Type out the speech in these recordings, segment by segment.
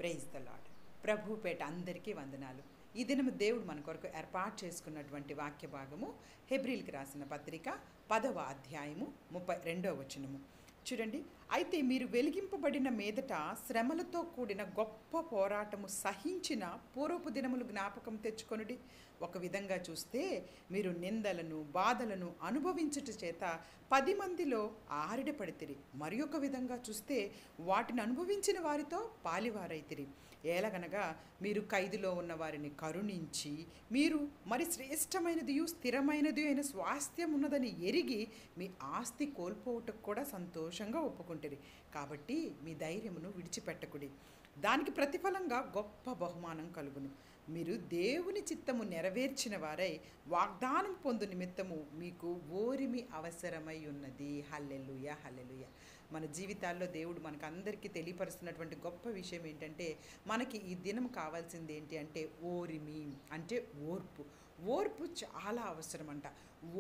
Praise the lord. ప్రభుపేట అందరికీ వందనాలు. ఈ దినము దేవుడు మన కొరకు ఏర్పాటు చేసుకున్నటువంటి వాక్య భాగము హెబ్రీల్కి రాసిన పత్రిక 10వ అధ్యాయము 32వ వచనము. చూడండి, అయితే మీరు వెలిగింపబడిన మీదట శ్రమలతో కూడిన గొప్ప పోరాటము సహించిన పూర్వపు దినములు జ్ఞాపకం తెచ్చుకొనుడి. ఒక విధంగా చూస్తే మీరు నిందలను బాధలను అనుభవించుట చేత 10 మందిలో ఆరిడపడితిరి. మరి ఒక విధంగా చూస్తే వాటిని అనుభవించిన వారితో పాలివారైతిరి. ఏలగనగా మీరు ఖైదులో ఉన్న వారిని కరుణించి మీరు మరి శ్రేష్టమైనది స్థిరమైనది అయిన స్వాస్థ్యం ఉన్నదని ఎరిగి మీ ఆస్తి కోల్పోవటకు కూడా సంతోషంగా ఒప్పుకుంటుంది. కాబట్టి మీ ధైర్యమును విడిచిపెట్టకుడి. దానికి ప్రతిఫలంగా గొప్ప బహుమానం కలుగును. మీరు దేవుని చిత్తము నెరవేర్చిన వారై వాగ్దానం పొందు నిమిత్తము మీకు ఓరిమి అవసరమై ఉన్నది. హల్లెలూయా, హల్లెలూయా. మన జీవితాల్లో దేవుడు మనకు అందరికీ తెలియపరుస్తున్నటువంటి గొప్ప విషయం ఏంటంటే, మనకి ఈ దినం కావాల్సింది ఏంటి అంటే ఓరిమి, అంటే ఓర్పు. ఓర్పు చాలా అవసరమంట.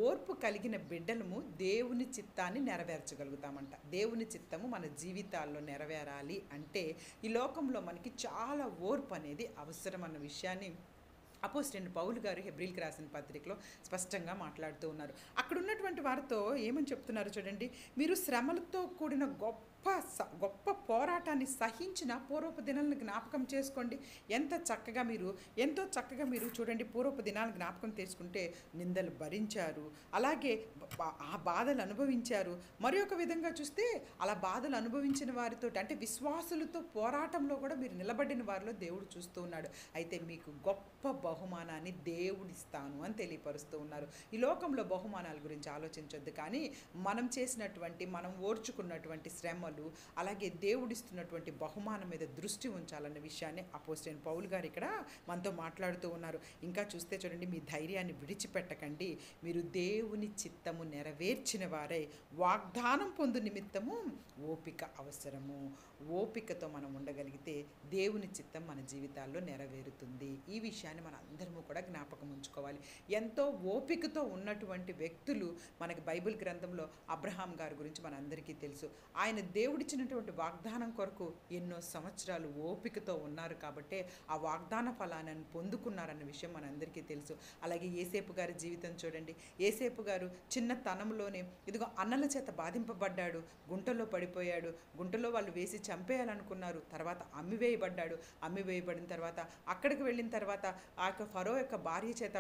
ఓర్పు కలిగిన బిడ్డలము దేవుని చిత్తాన్ని నెరవేర్చగలుగుతామంట. దేవుని చిత్తము మన జీవితాల్లో నెరవేరాలి అంటే ఈ లోకంలో మనకి చాలా ఓర్పు అనేది అవసరం అన్న విషయాన్ని అపోస్తలుడైన పౌలు గారు హెబ్రీల్కి రాసిన పత్రికలో స్పష్టంగా మాట్లాడుతూ ఉన్నారు. అక్కడ ఉన్నటువంటి వారితో ఏమని చెప్తున్నారు చూడండి, మీరు శ్రమలతో కూడిన గొప్ప పోరాటాన్ని సహించిన పూర్వపు దినాలను జ్ఞాపకం చేసుకోండి. ఎంతో చక్కగా మీరు చూడండి, పూర్వపు దినాలను జ్ఞాపకం చేసుకుంటే నిందలు భరించారు, అలాగే ఆ బాధలు అనుభవించారు. మరి ఒక విధంగా చూస్తే అలా బాధలు అనుభవించిన వారితో అంటే విశ్వాసులతో పోరాటంలో కూడా మీరు నిలబడిన వారిలో దేవుడు చూస్తూ ఉన్నాడు. అయితే మీకు గొప్ప బహుమానాన్ని దేవుడిస్తాను అని తెలియపరుస్తూ ఉన్నారు. ఈ లోకంలో బహుమానాల గురించి ఆలోచించొద్దు, కానీ మనం ఓర్చుకున్నటువంటి శ్రమలు, అలాగే దేవుడిస్తున్నటువంటి బహుమానం మీద దృష్టి ఉంచాలన్న విషయాన్ని అపోస్తలుడైన పౌలు గారు ఇక్కడ మనతో మాట్లాడుతూ ఉన్నారు. ఇంకా చూస్తే చూడండి, మీ ధైర్యాన్ని విడిచిపెట్టకండి. మీరు దేవుని చిత్తము నెరవేర్చిన వారై వాగ్దానం పొందు నిమిత్తము ఓపిక అవసరము. ఓపికతో మనం ఉండగలిగితే దేవుని చిత్తం మన జీవితాల్లో నెరవేరుతుంది. ఈ విషయాన్ని మన అందరము కూడా జ్ఞాపకం ఉంచుకోవాలి. ఎంతో ఓపికతో ఉన్నటువంటి వ్యక్తులు మనకి బైబిల్ గ్రంథంలో అబ్రహాం గారి గురించి మనందరికీ తెలుసు. ఆయన దేవుడిచ్చినటువంటి వాగ్దానం కొరకు ఎన్నో సంవత్సరాలు ఓపికతో ఉన్నారు కాబట్టి ఆ వాగ్దాన ఫలాన్ని పొందుకున్నారన్న విషయం మనందరికీ తెలుసు. అలాగే యేసేపు గారి జీవితం చూడండి. యేసేపు గారు చిన్నతనంలోనే ఇదిగో అన్నల చేత బాధింపబడ్డాడు, గుంటలో పడిపోయాడు. గుంటలో వాళ్ళు వేసి చంపేయాలనుకున్నారు. తర్వాత అమ్మివేయబడిన తర్వాత అక్కడికి వెళ్ళిన తర్వాత ఆ యొక్క ఫరో యొక్క భార్య చేత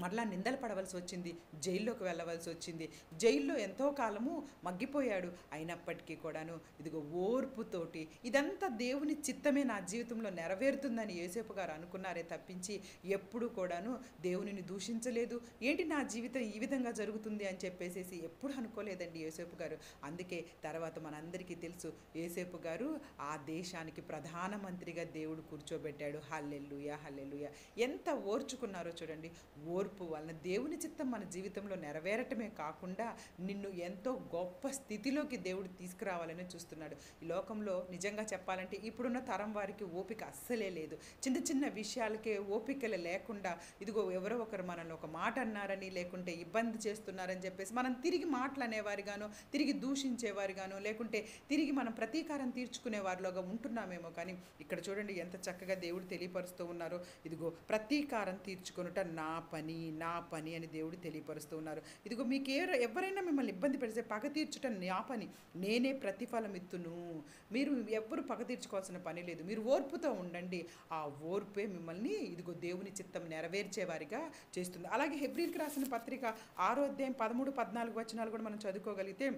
మరలా నిందలు పడవలసి వచ్చింది, జైల్లోకి వెళ్ళవలసి వచ్చింది. జైల్లో ఎంతో కాలము మగ్గిపోయాడు. అయినప్పటికీ కూడాను ఇదిగో ఓర్పుతోటి ఇదంతా దేవుని చిత్తమే నా జీవితంలో నెరవేరుతుందని యేసేపు గారు అనుకున్నారే తప్పించి ఎప్పుడు కూడాను దేవునిని దూషించలేదు. ఏంటి నా జీవితం ఈ విధంగా జరుగుతుంది అని చెప్పేసి ఎప్పుడు అనుకోలేదండి యేసేపు గారు. అందుకే తర్వాత మనందరికీ తెలుసు, యేసేపు గారు ఆ దేశానికి ప్రధానమంత్రిగా దేవుడు కూర్చోబెట్టాడు. హల్లెలూయా, హల్లెలూయా. ఎంత ఓర్చుకున్నారో చూడండి. ఓర్పు వలన దేవుని చిత్తం మన జీవితంలో నెరవేరటమే కాకుండా నిన్ను ఎంతో గొప్ప స్థితిలోకి దేవుడు తీసుకురావాలని చూస్తున్నాడు. ఈ లోకంలో నిజంగా చెప్పాలంటే ఇప్పుడున్న తరం వారికి ఓపిక అస్సలే లేదు. చిన్న చిన్న విషయాలకే ఓపికలు లేకుండా ఇదిగో ఎవరో ఒకరు మనల్ని ఒక మాట అన్నారని, లేకుంటే ఇబ్బంది చేస్తున్నారని చెప్పేసి మనం తిరిగి మాట్లాడేవారిగానో, తిరిగి దూషించేవారిగానో, లేకుంటే తిరిగి మనం ప్రతీకారం తీర్చుకునే వారిలోగా ఉంటున్నామేమో. కానీ ఇక్కడ చూడండి ఎంత చక్కగా దేవుడు తెలియపరుస్తూ ఉన్నారో. ఇదిగో ప్రతీకారం తీర్చుకొనుట నా పని అని దేవుడు తెలియపరుస్తూ ఉన్నారు. ఇదిగో మీకు ఎవరైనా మిమ్మల్ని ఇబ్బంది పెడితే పగ తీర్చుట నా పని, నేనే ప్రతిఫలం ఇత్తును. మీరు ఎవ్వరు పగ తీర్చుకోవాల్సిన పని లేదు. మీరు ఓర్పుతో ఉండండి. ఆ ఓర్పే మిమ్మల్ని ఇదిగో దేవుని చిత్తం నెరవేర్చేవారిగా చేస్తుంది. అలాగే హెబ్రీల్కి రాసిన పత్రిక 6వ అధ్యాయం 13, 14 వచనాలు కూడా మనం చదువుకోగలిగితే,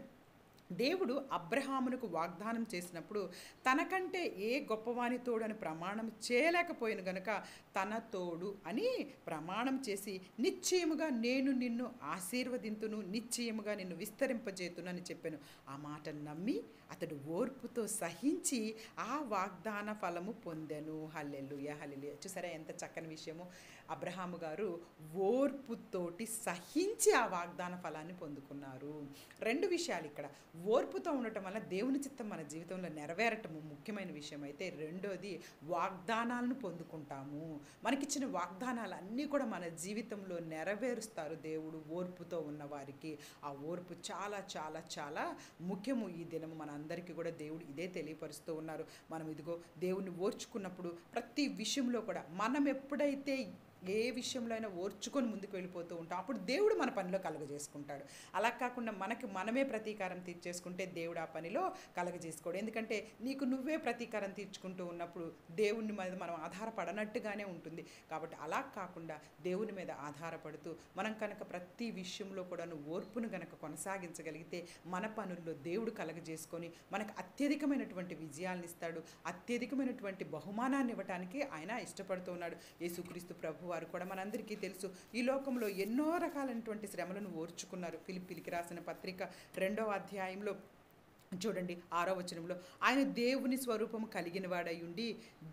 దేవుడు అబ్రహామునకు వాగ్దానం చేసినప్పుడు తనకంటే ఏ గొప్పవాని తోడు అని ప్రమాణం చేయలేకపోయిన గనుక తన తోడు అని ప్రమాణం చేసి నిశ్చయముగా నేను నిన్ను ఆశీర్వదింతును, నిశ్చయముగా నిన్ను విస్తరింపజేతును అని చెప్పాను. ఆ మాట నమ్మి అతడు ఓర్పుతో సహించి ఆ వాగ్దాన ఫలము పొందెను. హల్లెలూయా, హల్లెలూయా. చూసారా ఎంత చక్కని విషయము. అబ్రహాము గారు ఓర్పుతోటి సహించి ఆ వాగ్దాన ఫలాన్ని పొందుకున్నారు. 2 విషయాలు ఇక్కడ. ఓర్పుతో ఉండటం వల్ల దేవుని చిత్తం మన జీవితంలో నెరవేరటం ముఖ్యమైన విషయం అయితే, రెండోది వాగ్దానాలను పొందుకుంటాము. మనకిచ్చిన వాగ్దానాలు అన్నీ కూడా మన జీవితంలో నెరవేరుస్తారు దేవుడు ఓర్పుతో ఉన్నవారికి. ఆ ఓర్పు చాలా చాలా చాలా ముఖ్యము. ఈ దినము మన అందరికీ కూడా దేవుడు ఇదే తెలియపరుస్తూ ఉన్నారు. మనం ఇదిగో దేవుణ్ణి ఓర్చుకున్నప్పుడు ప్రతి విషయంలో కూడా మనం ఎప్పుడైతే ఏ విషయంలో అయినా ఓర్చుకొని ముందుకు వెళ్ళిపోతూ ఉంటాం, అప్పుడు దేవుడు మన పనిలో కలుగజేసుకుంటాడు. అలా కాకుండా మనమే ప్రతీకారం తీర్చేసుకుంటే దేవుడు ఆ పనిలో కలుగజేసుకోడు. ఎందుకంటే నీకు నువ్వే ప్రతీకారం తీర్చుకుంటూ ఉన్నప్పుడు దేవుని మీద మనం ఆధారపడనట్టుగానే ఉంటుంది. కాబట్టి అలా కాకుండా దేవుని మీద ఆధారపడుతూ మనం కనుక ప్రతి విషయంలో కూడా ఓర్పును కనుక కొనసాగించగలిగితే మన పనుల్లో దేవుడు కలుగజేసుకొని మనకు అత్యధికమైనటువంటి విజయాలను ఇస్తాడు. అత్యధికమైనటువంటి బహుమానాన్ని ఇవ్వటానికి ఆయన ఇష్టపడుతూ ఉన్నాడు. యేసుక్రీస్తు ప్రభు వారు కూడా మనందరికీ తెలుసు, ఈ లోకంలో ఎన్నో రకాలైనటువంటి శ్రమలను ఓర్చుకున్నారు. ఫిలిప్పీయులకు రాసిన పత్రిక 2వ అధ్యాయంలో చూడండి 6వ వచనంలో, ఆయన దేవుని స్వరూపము కలిగిన వాడై ఉండి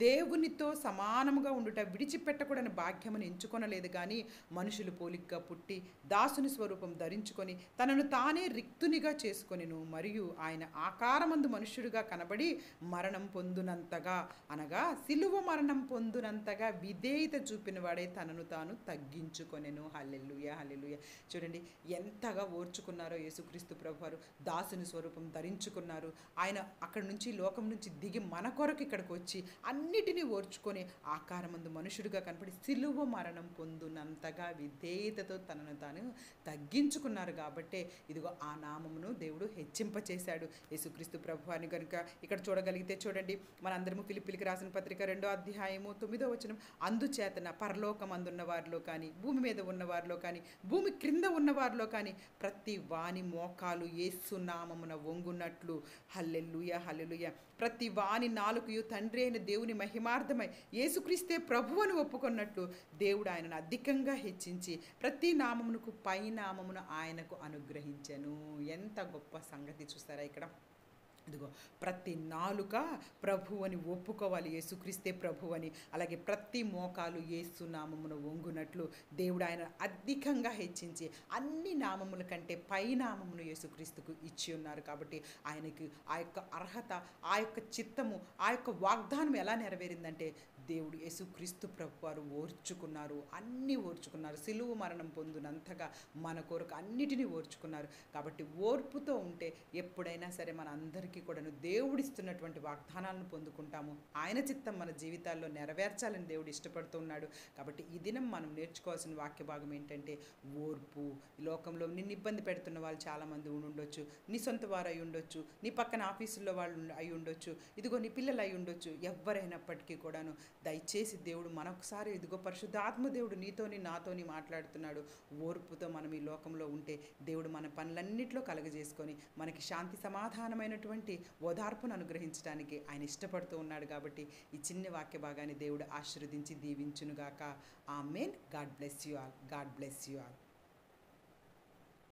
దేవునితో సమానముగా ఉండుట విడిచిపెట్టకూడని భాగ్యమును ఎంచుకొనలేదు, కానీ మనుషులు పోలికగా పుట్టి దాసుని స్వరూపం ధరించుకొని తనను తానే రిక్తునిగా చేసుకొనెను. మరియు ఆయన ఆకారమందు మనుష్యుడిగా కనబడి మరణం పొందునంతగా, అనగా సిలువ మరణం పొందునంతగా విధేయత చూపిన వాడే తనను తాను తగ్గించుకొనెను. హల్లెలూయా, హల్లెలూయా. చూడండి ఎంతగా ఓర్చుకున్నారో యేసుక్రీస్తు ప్రభువారు. దాసుని స్వరూపం ధరించుకున్నారు. ఆయన అక్కడి నుంచి లోకం నుంచి దిగి మన కొరకు ఇక్కడికి వచ్చి అన్నిటినీ ఓర్చుకొని ఆకారమందు మనుషుడిగా కనపడి సిలువ మరణం పొందునంతగా విధేయతతో తనను తాను తగ్గించుకున్నారు. కాబట్టే ఇదిగో ఆ నామమును దేవుడు హెచ్చింపచేశాడు. యేసుక్రీస్తు ప్రభువారిని కనుక ఇక్కడ చూడగలిగితే చూడండి, మనందరము ఫిలిప్పీయులకు రాసిన పత్రిక 2వ అధ్యాయము 9వ వచనం, అందుచేతన పరలోకమందున్న వారిలో కానీ భూమి మీద ఉన్న వారిలో కానీ భూమి క్రింద ఉన్న వారిలో కానీ ప్రతి వాని మోకాలు యేసు నామమున వంగున్నట్టు, హల్లెలూయా, హల్లెలూయా, ప్రతి వాని నాలుకయు తండ్రి అయిన దేవుని మహిమార్థమై యేసుక్రీస్తే ప్రభువును ఒప్పుకున్నట్లు దేవుడు ఆయనను అధికంగా హెచ్చించి ప్రతి నామమునకు పై నామమును ఆయనకు అనుగ్రహించెను. ఎంత గొప్ప సంగతి చూస్తారా ఇక్కడ. ఇదిగో ప్రతి నాలుక ప్రభు అని ఒప్పుకోవాలి, యేసుక్రీస్తే ప్రభు అని. అలాగే ప్రతి మోకాలు యేసు నామమున వంగునట్లు దేవుడు ఆయన అధికంగా హెచ్చించి అన్ని నామముల కంటే పై నామమును యేసుక్రీస్తుకు ఇచ్చి ఉన్నారు. కాబట్టి ఆయనకి ఆ యొక్క అర్హత, ఆ యొక్క చిత్తము, ఆ యొక్క వాగ్దానం ఎలా నెరవేరిందంటే దేవుడు యేసుక్రీస్తు ప్రభు వారు ఓర్చుకున్నారు, అన్నీ ఓర్చుకున్నారు. సిలువ మరణం పొందినంతగా మన కొరకు అన్నిటినీ ఓర్చుకున్నారు. కాబట్టి ఓర్పుతో ఉంటే ఎప్పుడైనా సరే మన అందరికీ కూడాను దేవుడిస్తున్నటువంటి వాగ్దానాలను పొందుకుంటాము. ఆయన చిత్తం మన జీవితాల్లో నెరవేర్చాలని దేవుడు ఇష్టపడుతూ ఉన్నాడు. కాబట్టి ఈ దినం మనం నేర్చుకోవాల్సిన వాక్య భాగం ఏంటంటే ఓర్పు. ఈ లోకంలో నిన్ను ఇబ్బంది పెడుతున్న వాళ్ళు చాలామంది ఉండొచ్చు, నీ సొంత వారు అయి ఉండొచ్చు, నీ పక్కన ఆఫీసుల్లో వాళ్ళు అయి ఉండొచ్చు, ఇదిగో నీ పిల్లలు అయి ఉండొచ్చు. ఎవరైనప్పటికీ కూడాను దయచేసి దేవుడు మనొకసారి ఇదిగో పరిశుద్ధాత్మ దేవుడు నీతోని నాతోని మాట్లాడుతున్నాడు. ఓర్పుతో మనం ఈ లోకంలో ఉంటే దేవుడు మన పనులన్నిట్లో కలగజేసుకొని మనకి శాంతి సమాధానమైనటువంటి ఓదార్పును అనుగ్రహించడానికి ఆయన ఇష్టపడుతూ ఉన్నాడు. కాబట్టి ఈ చిన్న వాక్య భాగాన్ని దేవుడు ఆశీర్వదించి దీవించునుగాక. ఆమేన్. God bless you all. God bless you all.